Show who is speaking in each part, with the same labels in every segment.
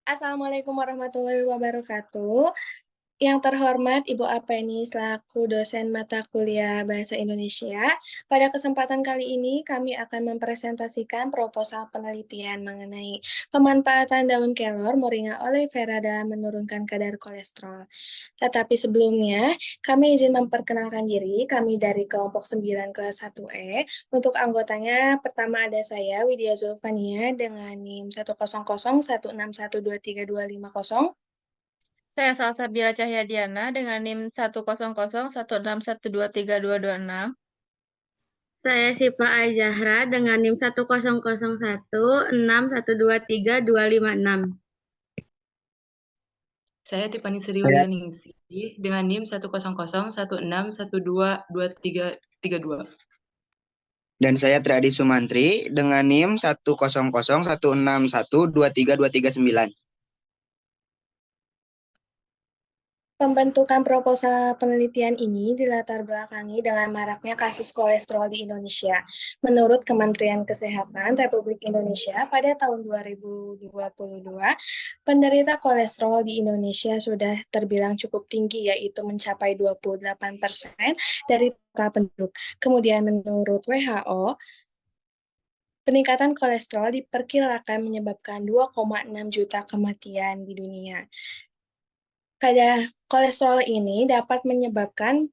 Speaker 1: Assalamualaikum warahmatullahi wabarakatuh. Yang terhormat Ibu Apeni selaku dosen mata kuliah Bahasa Indonesia. Pada kesempatan kali ini kami akan mempresentasikan proposal penelitian mengenai pemanfaatan daun kelor moringa oleifera dalam menurunkan kadar kolesterol. Tetapi sebelumnya, kami izin memperkenalkan diri, kami dari kelompok 9 kelas 1E. Untuk anggotanya, pertama ada saya, Widya Zulfania, dengan NIM 10016123250.
Speaker 2: Saya Salsabila Cahyadiana dengan NIM 10016123226.
Speaker 3: Saya Sipa Azahra dengan NIM 10016123256.
Speaker 4: Saya Tiffany Sri
Speaker 5: Saya
Speaker 4: Wulianingsih dengan NIM 1001616123332.
Speaker 5: dan saya Triadi Sumantri dengan NIM 10016123239.
Speaker 1: Pembentukan proposal penelitian ini dilatar belakangi dengan maraknya kasus kolesterol di Indonesia. Menurut Kementerian Kesehatan Republik Indonesia, pada tahun 2022, penderita kolesterol di Indonesia sudah terbilang cukup tinggi, yaitu mencapai 28% dari total penduduk. Kemudian menurut WHO, peningkatan kolesterol diperkirakan menyebabkan 2,6 juta kematian di dunia. Kadar kolesterol ini dapat menyebabkan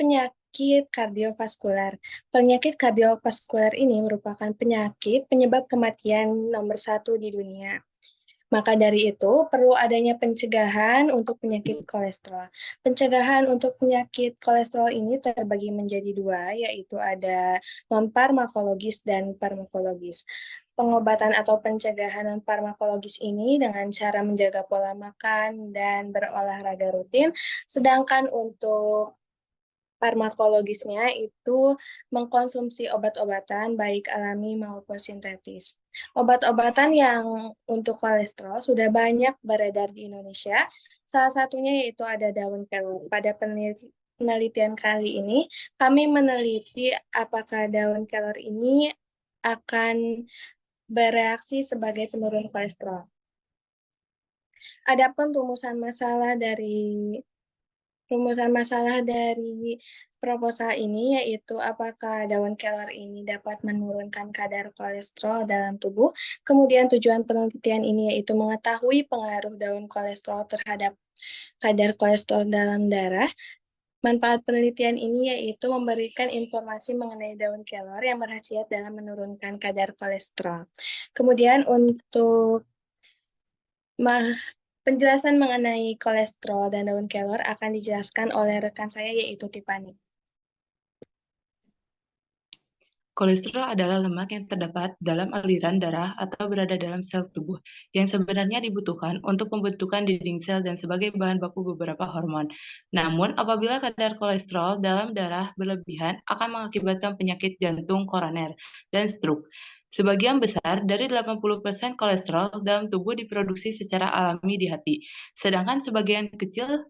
Speaker 1: penyakit kardiovaskular. Penyakit kardiovaskular ini merupakan penyakit penyebab kematian nomor 1 di dunia. Maka dari itu, perlu adanya pencegahan untuk penyakit kolesterol. Pencegahan untuk penyakit kolesterol ini terbagi menjadi dua, yaitu ada non-farmakologis dan farmakologis. Pengobatan atau pencegahan non-farmakologis ini dengan cara menjaga pola makan dan berolahraga rutin, sedangkan untuk farmakologisnya itu mengkonsumsi obat-obatan baik alami maupun sintetis. Obat-obatan yang untuk kolesterol sudah banyak beredar di Indonesia. Salah satunya yaitu ada daun kelor. Pada penelitian kali ini, kami meneliti apakah daun kelor ini akan bereaksi sebagai penurun kolesterol. Adapun rumusan masalah dari proposal ini yaitu apakah daun kelor ini dapat menurunkan kadar kolesterol dalam tubuh. Kemudian tujuan penelitian ini yaitu mengetahui pengaruh daun kolesterol terhadap kadar kolesterol dalam darah. Manfaat penelitian ini yaitu memberikan informasi mengenai daun kelor yang berkhasiat dalam menurunkan kadar kolesterol. Kemudian untuk penjelasan mengenai kolesterol dan daun kelor akan dijelaskan oleh rekan saya yaitu Tiffany.
Speaker 4: Kolesterol adalah lemak yang terdapat dalam aliran darah atau berada dalam sel tubuh, yang sebenarnya dibutuhkan untuk pembentukan dinding sel dan sebagai bahan baku beberapa hormon. Namun, apabila kadar kolesterol dalam darah berlebihan akan mengakibatkan penyakit jantung koroner dan stroke. Sebagian besar dari 80% kolesterol dalam tubuh diproduksi secara alami di hati, sedangkan sebagian kecil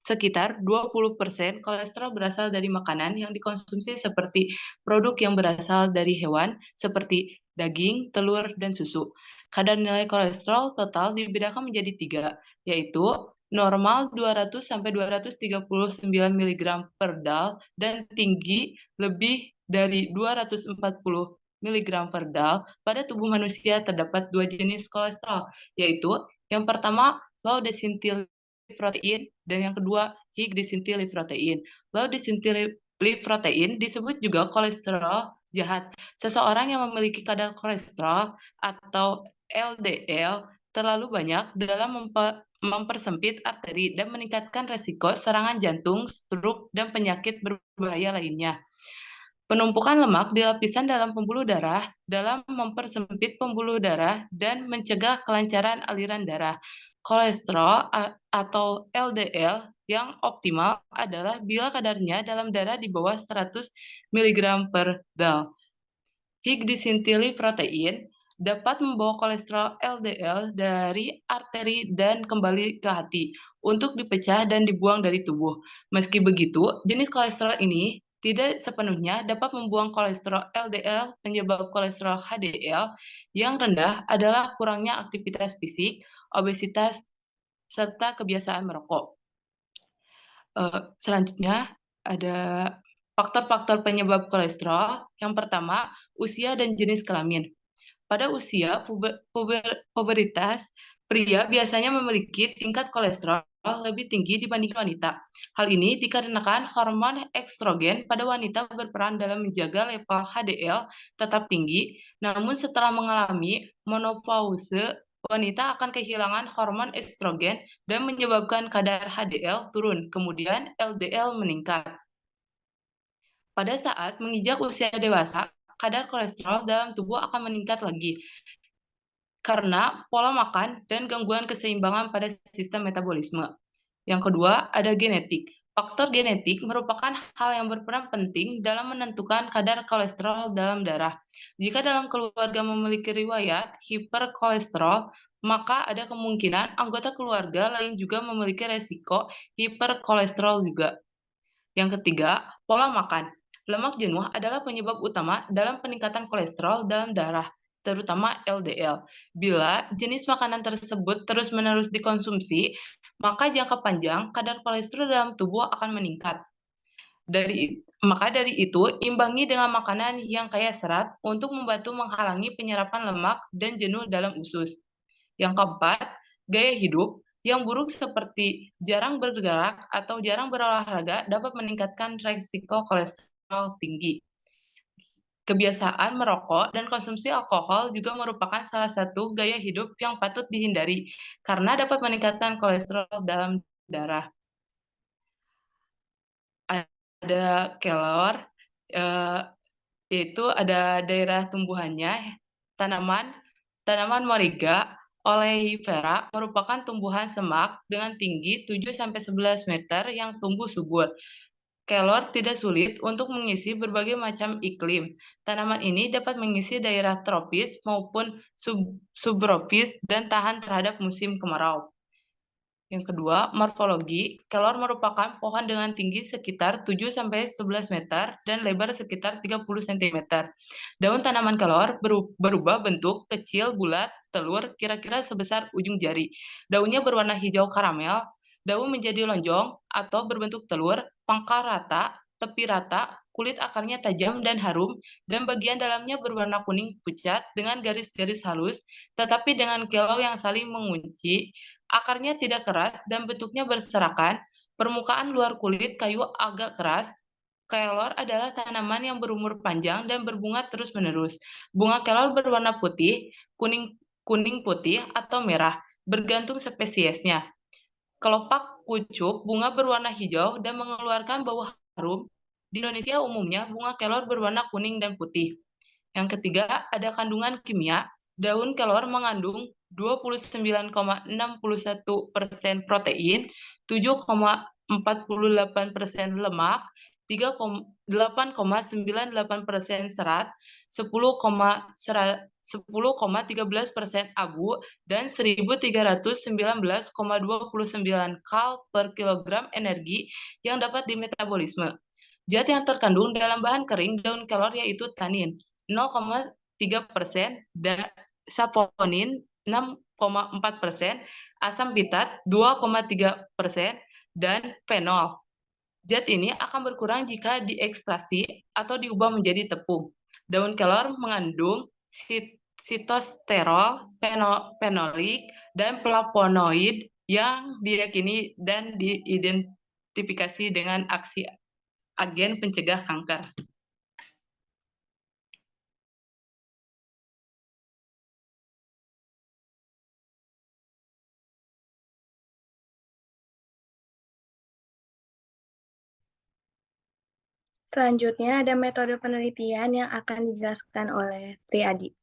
Speaker 4: sekitar 20% kolesterol berasal dari makanan yang dikonsumsi seperti produk yang berasal dari hewan seperti daging, telur, dan susu. Kadar nilai kolesterol total dibedakan menjadi 3, yaitu normal 200-239 mg per dal dan tinggi lebih dari 240 mg per dal. Pada tubuh manusia terdapat dua jenis kolesterol, yaitu yang pertama low density protein dan yang kedua high density protein. Low density protein disebut juga kolesterol jahat. Seseorang yang memiliki kadar kolesterol atau LDL terlalu banyak dalam mempersempit arteri dan meningkatkan resiko serangan jantung, stroke, dan penyakit berbahaya lainnya. Penumpukan lemak di lapisan dalam pembuluh darah dalam mempersempit pembuluh darah dan mencegah kelancaran aliran darah. Kolesterol atau LDL yang optimal adalah bila kadarnya dalam darah di bawah 100 mg per dal. High density protein dapat membawa kolesterol LDL dari arteri dan kembali ke hati untuk dipecah dan dibuang dari tubuh. Meski begitu, jenis kolesterol ini tidak sepenuhnya dapat membuang kolesterol LDL. Penyebab kolesterol HDL yang rendah adalah kurangnya aktivitas fisik, obesitas, serta kebiasaan merokok. Selanjutnya ada faktor-faktor penyebab kolesterol. Yang pertama, usia dan jenis kelamin. Pada usia puberitas, pria biasanya memiliki tingkat kolesterol lebih tinggi dibanding wanita. Hal ini dikarenakan hormon estrogen pada wanita berperan dalam menjaga level HDL tetap tinggi, namun setelah mengalami menopause, wanita akan kehilangan hormon estrogen dan menyebabkan kadar HDL turun, kemudian LDL meningkat. Pada saat menginjak usia dewasa, kadar kolesterol dalam tubuh akan meningkat lagi karena pola makan dan gangguan keseimbangan pada sistem metabolisme. Yang kedua, ada genetik. Faktor genetik merupakan hal yang berperan penting dalam menentukan kadar kolesterol dalam darah. Jika dalam keluarga memiliki riwayat hiperkolesterol, maka ada kemungkinan anggota keluarga lain juga memiliki resiko hiperkolesterol juga. Yang ketiga, pola makan. Lemak jenuh adalah penyebab utama dalam peningkatan kolesterol dalam darah, terutama LDL. Bila jenis makanan tersebut terus-menerus dikonsumsi, maka jangka panjang kadar kolesterol dalam tubuh akan meningkat. Maka dari itu, imbangi dengan makanan yang kaya serat untuk membantu menghalangi penyerapan lemak dan jenuh dalam usus. Yang keempat, gaya hidup yang buruk seperti jarang bergerak atau jarang berolahraga dapat meningkatkan risiko kolesterol tinggi. Kebiasaan merokok dan konsumsi alkohol juga merupakan salah satu gaya hidup yang patut dihindari karena dapat meningkatkan kolesterol dalam darah. Ada kelor, yaitu ada daerah tumbuhannya, tanaman Moringa oleifera merupakan tumbuhan semak dengan tinggi 7-11 meter yang tumbuh subur. Kelor tidak sulit untuk mengisi berbagai macam iklim. Tanaman ini dapat mengisi daerah tropis maupun subtropis dan tahan terhadap musim kemarau. Yang kedua, morfologi. Kelor merupakan pohon dengan tinggi sekitar 7-11 meter dan lebar sekitar 30 cm. Daun tanaman kelor berubah bentuk kecil, bulat, telur, kira-kira sebesar ujung jari. Daunnya berwarna hijau karamel, daun menjadi lonjong atau berbentuk telur, pangkal rata, tepi rata, kulit akarnya tajam dan harum, dan bagian dalamnya berwarna kuning pucat dengan garis-garis halus, tetapi dengan kilau yang saling mengunci. Akarnya tidak keras dan bentuknya berserakan, permukaan luar kulit kayu agak keras. Kelor adalah tanaman yang berumur panjang dan berbunga terus-menerus. Bunga kelor berwarna putih, kuning putih, atau merah, bergantung spesiesnya. Kelopak kucup bunga berwarna hijau dan mengeluarkan bau harum. Di Indonesia umumnya bunga kelor berwarna kuning dan putih. Yang ketiga, ada kandungan kimia. Daun kelor mengandung 29,61% protein, 7,48% lemak, 8,98% serat, 10,13% abu, dan 1.319,29 kal per kilogram energi yang dapat dimetabolisme. Zat yang terkandung dalam bahan kering daun kelor yaitu tanin 0,3%, dan saponin 6,4%, asam bitat 2,3%, dan fenol. Zat ini akan berkurang jika diekstraksi atau diubah menjadi tepung. Daun kelor mengandung sitosterol, fenolik, dan flavonoid yang diyakini dan diidentifikasi dengan aksi agen pencegah kanker.
Speaker 1: Selanjutnya ada metode penelitian yang akan dijelaskan oleh Triadi.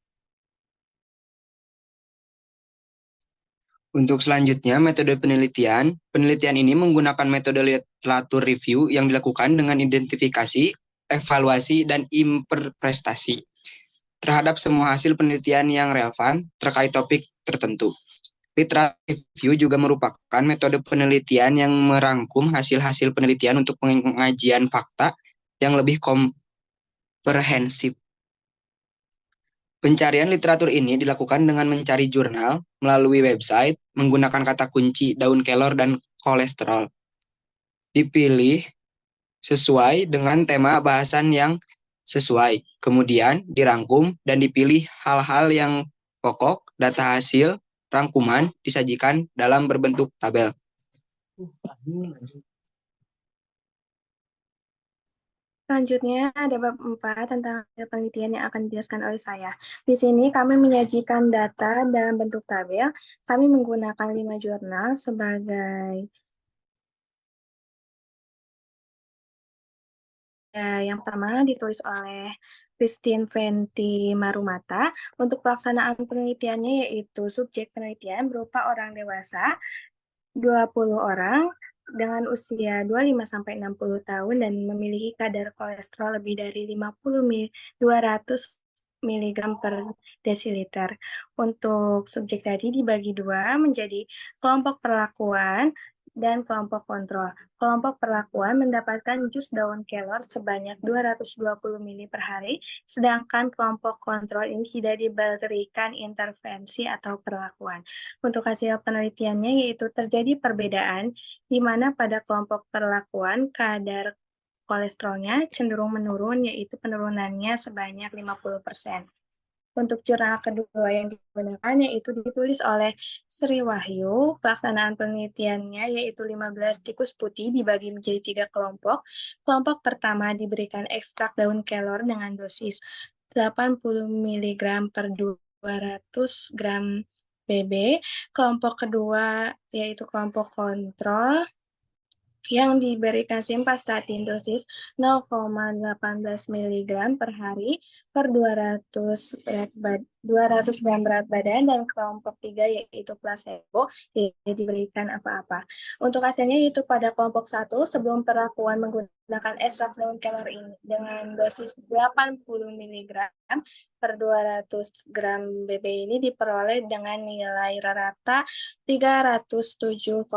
Speaker 5: Untuk selanjutnya, metode penelitian. Penelitian ini menggunakan metode literatur review yang dilakukan dengan identifikasi, evaluasi, dan interpretasi terhadap semua hasil penelitian yang relevan terkait topik tertentu. Literatur review juga merupakan metode penelitian yang merangkum hasil-hasil penelitian untuk pengajian fakta yang lebih komprehensif. Pencarian literatur ini dilakukan dengan mencari jurnal melalui website menggunakan kata kunci daun kelor dan kolesterol. Dipilih sesuai dengan tema bahasan yang sesuai. Kemudian dirangkum dan dipilih hal-hal yang pokok, data hasil, rangkuman disajikan dalam berbentuk tabel.
Speaker 1: Selanjutnya ada bab 4 tentang hasil penelitian yang akan dijelaskan oleh saya. Di sini kami menyajikan data dalam bentuk tabel. Kami menggunakan 5 jurnal sebagai yang pertama ditulis oleh Christine Fenty Marumata. Untuk pelaksanaan penelitiannya yaitu subjek penelitian berupa orang dewasa 20 orang dengan usia 25-60 tahun dan memiliki kadar kolesterol lebih dari 200 mg per desiliter. Untuk subjek tadi dibagi dua menjadi kelompok perlakuan dan kelompok kontrol. Kelompok perlakuan mendapatkan jus daun kelor sebanyak 220 ml per hari, sedangkan kelompok kontrol ini tidak diberikan intervensi atau perlakuan. Untuk hasil penelitiannya yaitu terjadi perbedaan di mana pada kelompok perlakuan kadar kolesterolnya cenderung menurun, yaitu penurunannya sebanyak 50%. Untuk jurnal kedua yang digunakan yaitu ditulis oleh Sri Wahyu. Pelaksanaan penelitiannya yaitu 15 tikus putih dibagi menjadi 3 kelompok. Kelompok pertama diberikan ekstrak daun kelor dengan dosis 80 mg per 200 gram BB. Kelompok kedua yaitu kelompok kontrol yang diberikan simvastatin dosis 0,18 mg per hari per 200 gram berat badan, dan kelompok 3 yaitu placebo tidak diberikan apa-apa. Untuk hasilnya yaitu pada kelompok 1 sebelum perlakuan menggunakan ekstrak daun kelor ini dengan dosis 80 mg per 200 gram BB ini diperoleh dengan nilai rata 307,40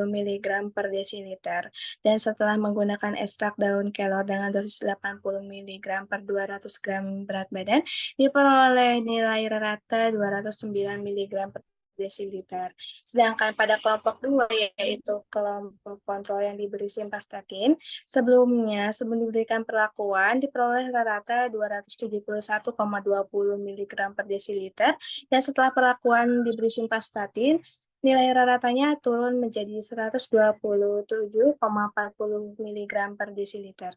Speaker 1: mg per desiliter. Dan setelah menggunakan ekstrak daun kelor dengan dosis 80 mg per 200 gram berat badan, diperoleh nilai rata 209 mg per desiliter. Sedangkan pada kelompok 2 yaitu kelompok kontrol yang diberi simvastatin, sebelum diberikan perlakuan diperoleh rata 271,20 mg per desiliter, dan setelah perlakuan diberi simvastatin nilai raratanya turun menjadi 127,40 mg per desiliter.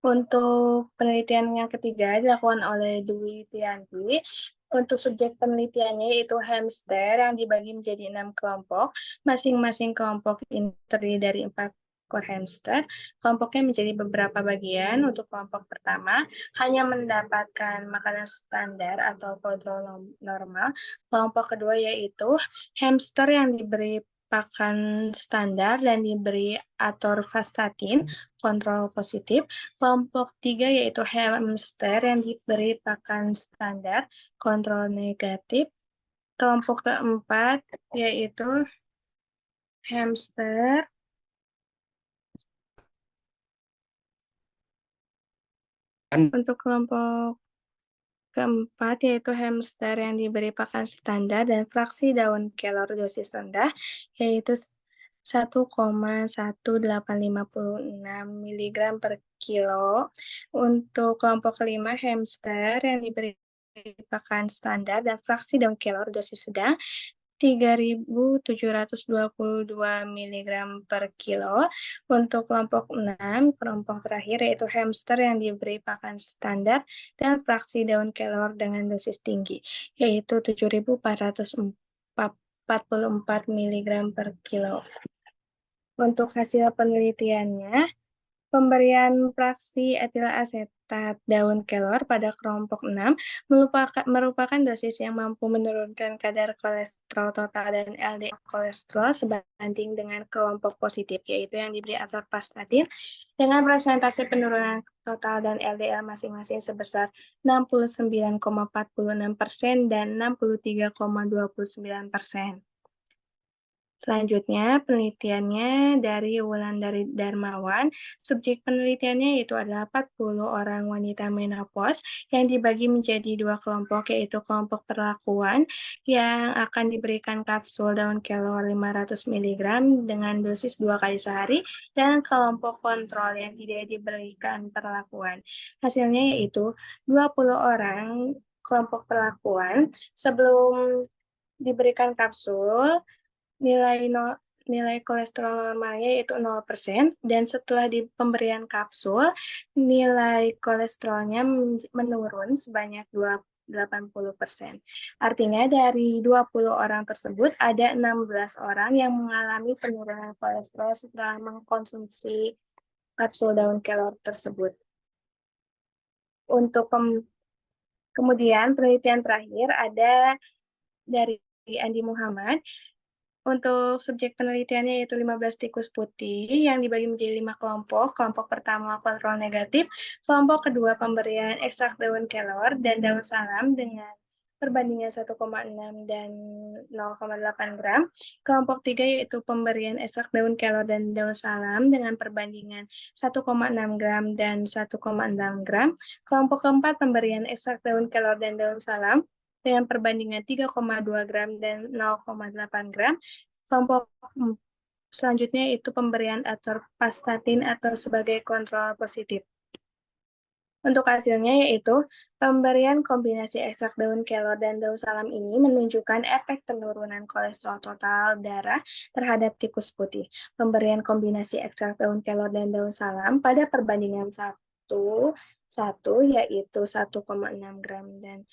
Speaker 1: Untuk penelitian yang ketiga dilakukan oleh Dwi Tianti. Untuk subjek penelitiannya yaitu hamster yang dibagi menjadi 6 kelompok. Masing-masing kelompok ini terdiri dari 4 ekor hamster. Kelompoknya menjadi beberapa bagian. Untuk kelompok pertama hanya mendapatkan makanan standar atau kontrol normal. Kelompok kedua yaitu hamster yang diberi pakan standar dan diberi atorvastatin, kontrol positif. Kelompok 3 yaitu hamster yang diberi pakan standar, kontrol negatif. Kelompok keempat yaitu hamster untuk kelompok keempat yaitu hamster yang diberi pakan standar dan fraksi daun kelor dosis rendah yaitu 1,1856 mg per kilo. Untuk kelompok kelima hamster yang diberi pakan standar dan fraksi daun kelor dosis sedang 3.722 mg per kilo. Untuk kelompok 6, kelompok terakhir yaitu hamster yang diberi pakan standar dan fraksi daun kelor dengan dosis tinggi, yaitu 7.444 mg per kilo. Untuk hasil penelitiannya, pemberian fraksi etil asetat daun kelor pada kelompok 6 merupakan dosis yang mampu menurunkan kadar kolesterol total dan LDL kolesterol sebanding dengan kelompok positif, yaitu yang diberi atorvastatin dengan presentasi penurunan total dan LDL masing-masing sebesar 69,46% dan 63,29%. Selanjutnya, penelitiannya dari Wulandari Darmawan. Subjek penelitiannya yaitu adalah 40 orang wanita menopause yang dibagi menjadi dua kelompok, yaitu kelompok perlakuan yang akan diberikan kapsul daun kelor 500 mg dengan dosis 2 kali sehari, dan kelompok kontrol yang tidak diberikan perlakuan. Hasilnya yaitu 20 orang kelompok perlakuan sebelum diberikan kapsul, nilai kolesterol normalnya yaitu 0%, dan setelah di pemberian kapsul, nilai kolesterolnya menurun sebanyak 80%. Artinya dari 20 orang tersebut, ada 16 orang yang mengalami penurunan kolesterol setelah mengkonsumsi kapsul daun kelor tersebut. Kemudian penelitian terakhir ada dari Andi Muhammad. Untuk subjek penelitiannya yaitu 15 tikus putih yang dibagi menjadi 5 kelompok. Kelompok pertama kontrol negatif, kelompok kedua pemberian ekstrak daun kelor dan daun salam dengan perbandingan 1,6 dan 0,8 gram. Kelompok 3 yaitu pemberian ekstrak daun kelor dan daun salam dengan perbandingan 1,6 gram dan 1,6 gram. Kelompok keempat pemberian ekstrak daun kelor dan daun salam dengan perbandingan 3,2 gram dan 0,8 gram. Kelompok selanjutnya itu pemberian atorvastatin atau sebagai kontrol positif. Untuk hasilnya yaitu pemberian kombinasi ekstrak daun kelor dan daun salam ini menunjukkan efek penurunan kolesterol total darah terhadap tikus putih. Pemberian kombinasi ekstrak daun kelor dan daun salam pada perbandingan 1 yaitu 1,6 gram dan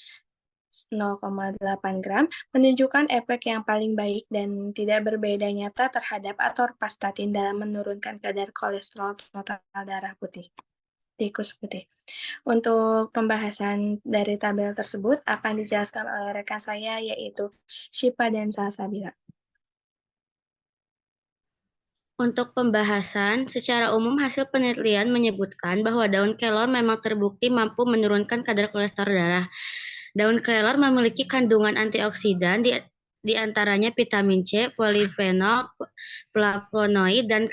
Speaker 1: 0,8 gram menunjukkan efek yang paling baik dan tidak berbeda nyata terhadap atorvastatin dalam menurunkan kadar kolesterol total darah tikus putih. Untuk pembahasan dari tabel tersebut akan dijelaskan oleh rekan saya yaitu Syifa dan Salsabila.
Speaker 3: Untuk pembahasan, secara umum hasil penelitian menyebutkan bahwa daun kelor memang terbukti mampu menurunkan kadar kolesterol darah. Daun kelor memiliki kandungan antioksidan di antaranya vitamin C, polifenol, flavonoid, dan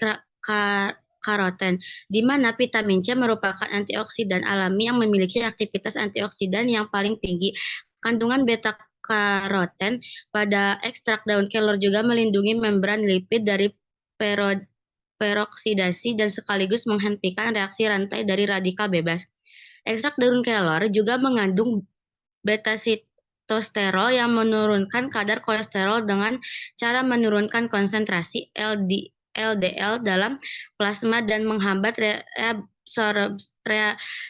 Speaker 3: karoten, di mana vitamin C merupakan antioksidan alami yang memiliki aktivitas antioksidan yang paling tinggi. Kandungan beta-karoten pada ekstrak daun kelor juga melindungi membran lipid dari peroksidasi dan sekaligus menghentikan reaksi rantai dari radikal bebas. Ekstrak daun kelor juga mengandung beta-sitosterol yang menurunkan kadar kolesterol dengan cara menurunkan konsentrasi LDL dalam plasma dan menghambat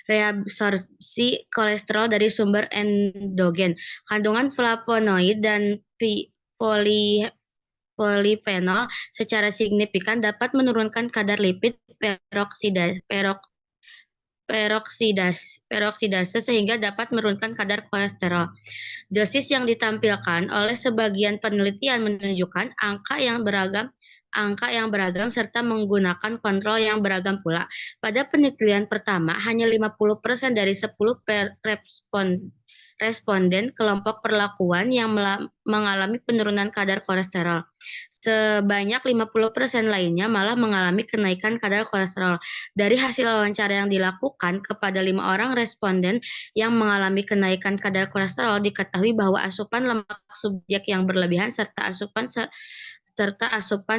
Speaker 3: reabsorpsi kolesterol dari sumber endogen. Kandungan flavonoid dan polifenol secara signifikan dapat menurunkan kadar lipid peroksidase sehingga dapat menurunkan kadar kolesterol. Dosis yang ditampilkan oleh sebagian penelitian menunjukkan angka yang beragam serta menggunakan kontrol yang beragam pula. Pada penelitian pertama, hanya 50% dari 10 responden kelompok perlakuan yang mengalami penurunan kadar kolesterol. Sebanyak 50% lainnya malah mengalami kenaikan kadar kolesterol. Dari hasil wawancara yang dilakukan kepada 5 orang responden yang mengalami kenaikan kadar kolesterol, diketahui bahwa asupan lemak subjek yang berlebihan serta asupan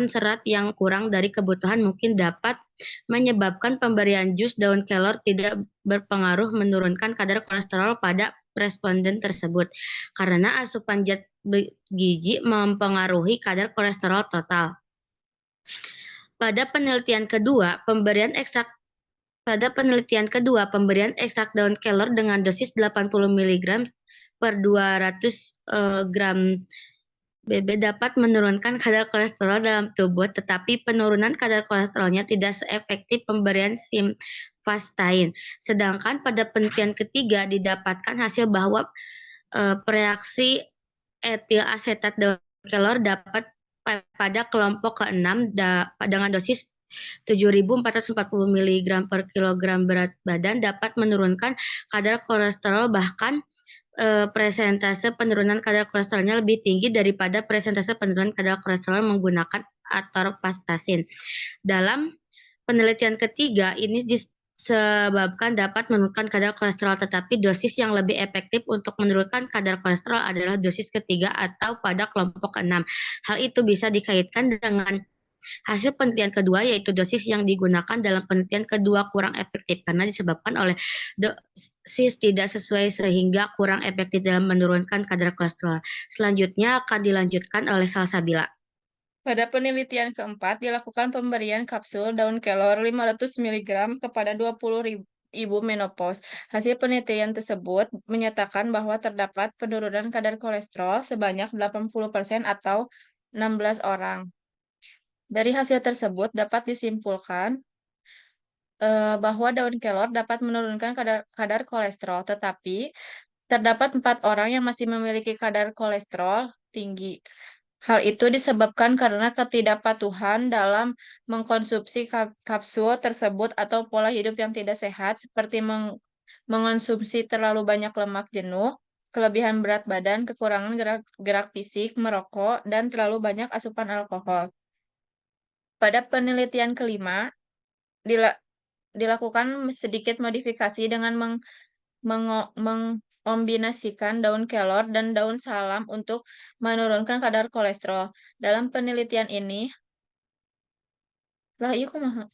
Speaker 3: serat yang kurang dari kebutuhan mungkin dapat menyebabkan pemberian jus daun kelor tidak berpengaruh menurunkan kadar kolesterol pada responden tersebut, karena asupan zat gizi mempengaruhi kadar kolesterol total. Pada penelitian kedua, pemberian ekstrak daun kelor dengan dosis 80 mg per 200 gram BB dapat menurunkan kadar kolesterol dalam tubuh, tetapi penurunan kadar kolesterolnya tidak seefektif pemberian simvastatin. Sedangkan pada penelitian ketiga didapatkan hasil bahwa reaksi etil asetat daun kelor dapat pada kelompok ke-6 dengan dosis 7.440 mg per kilogram berat badan dapat menurunkan kadar kolesterol bahkan presentase penurunan kadar kolesterolnya lebih tinggi daripada presentase penurunan kadar kolesterol menggunakan atorvastatin. Dalam penelitian ketiga, ini disebabkan dapat menurunkan kadar kolesterol, tetapi dosis yang lebih efektif untuk menurunkan kadar kolesterol adalah dosis ketiga atau pada kelompok 6. Hal itu bisa dikaitkan dengan hasil penelitian kedua, yaitu dosis yang digunakan dalam penelitian kedua kurang efektif karena disebabkan oleh dosis tidak sesuai sehingga kurang efektif dalam menurunkan kadar kolesterol. Selanjutnya akan dilanjutkan oleh Salsabila.
Speaker 2: Pada penelitian keempat, dilakukan pemberian kapsul daun kelor 500 mg kepada 20.000 ibu menopause. Hasil penelitian tersebut menyatakan bahwa terdapat penurunan kadar kolesterol sebanyak 80% atau 16 orang. Dari hasil tersebut dapat disimpulkan bahwa daun kelor dapat menurunkan kadar kolesterol, tetapi terdapat 4 orang yang masih memiliki kadar kolesterol tinggi. Hal itu disebabkan karena ketidakpatuhan dalam mengkonsumsi kapsul tersebut atau pola hidup yang tidak sehat, seperti mengonsumsi terlalu banyak lemak jenuh, kelebihan berat badan, kekurangan gerak fisik, merokok, dan terlalu banyak asupan alkohol. Pada penelitian kelima, dilakukan sedikit modifikasi dengan mengkombinasikan daun kelor dan daun salam untuk menurunkan kadar kolesterol. Dalam penelitian ini, lah iya kumaha?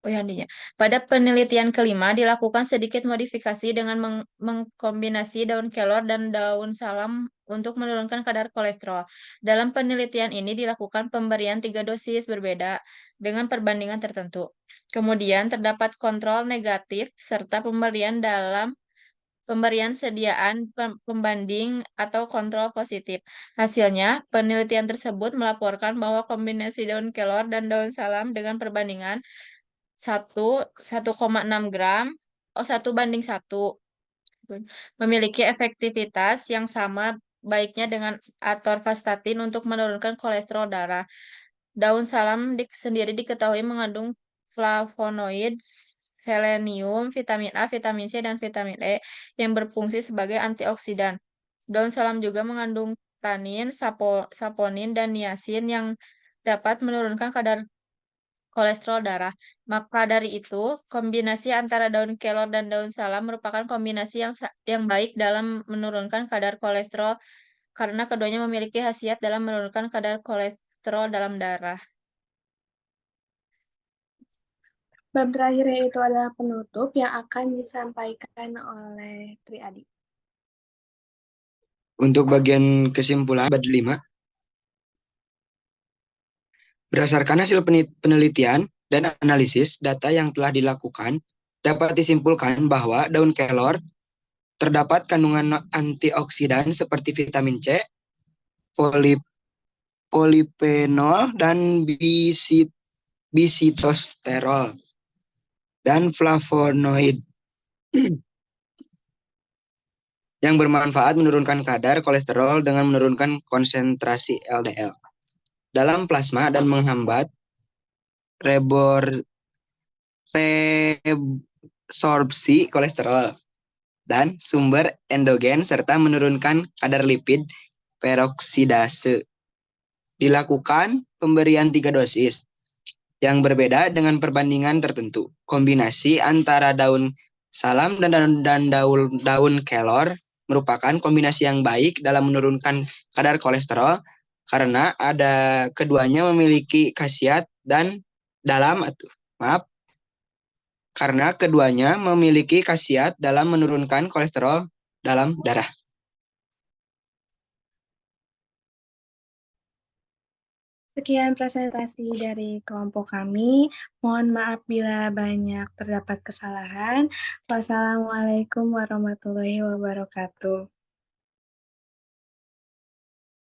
Speaker 2: Oh ya, intinya. Pada penelitian kelima dilakukan sedikit modifikasi dengan mengkombinasi daun kelor dan daun salam untuk menurunkan kadar kolesterol. Dalam penelitian ini dilakukan pemberian 3 dosis berbeda dengan perbandingan tertentu. Kemudian terdapat kontrol negatif serta pemberian sediaan pembanding atau kontrol positif. Hasilnya, penelitian tersebut melaporkan bahwa kombinasi daun kelor dan daun salam dengan perbandingan 1,6 gram, 1:1, memiliki efektivitas yang sama baiknya dengan atorvastatin untuk menurunkan kolesterol darah. Daun salam sendiri diketahui mengandung flavonoid, selenium, vitamin A, vitamin C, dan vitamin E yang berfungsi sebagai antioksidan. Daun salam juga mengandung tanin, saponin, dan niacin yang dapat menurunkan kadar kolesterol darah. Maka dari itu, kombinasi antara daun kelor dan daun salam merupakan kombinasi yang baik dalam menurunkan kadar kolesterol karena keduanya memiliki khasiat dalam menurunkan kadar kolesterol dalam darah.
Speaker 1: Bab terakhir yaitu adalah penutup yang akan disampaikan oleh Tri Adi.
Speaker 5: Untuk bagian kesimpulan bab 5, berdasarkan hasil penelitian dan analisis data yang telah dilakukan, dapat disimpulkan bahwa daun kelor terdapat kandungan antioksidan seperti vitamin C, polifenol, dan bisitosterol, dan flavonoid yang bermanfaat menurunkan kadar kolesterol dengan menurunkan konsentrasi LDL dalam plasma dan menghambat reabsorpsi kolesterol dan sumber endogen serta menurunkan kadar lipid peroksidase. Dilakukan pemberian 3 dosis yang berbeda dengan perbandingan tertentu. Kombinasi antara daun salam dan daun kelor merupakan kombinasi yang baik dalam menurunkan kadar kolesterol karena keduanya memiliki khasiat dalam menurunkan kolesterol dalam darah.
Speaker 1: Sekian presentasi dari kelompok kami. Mohon maaf bila banyak terdapat kesalahan. Wassalamualaikum warahmatullahi wabarakatuh.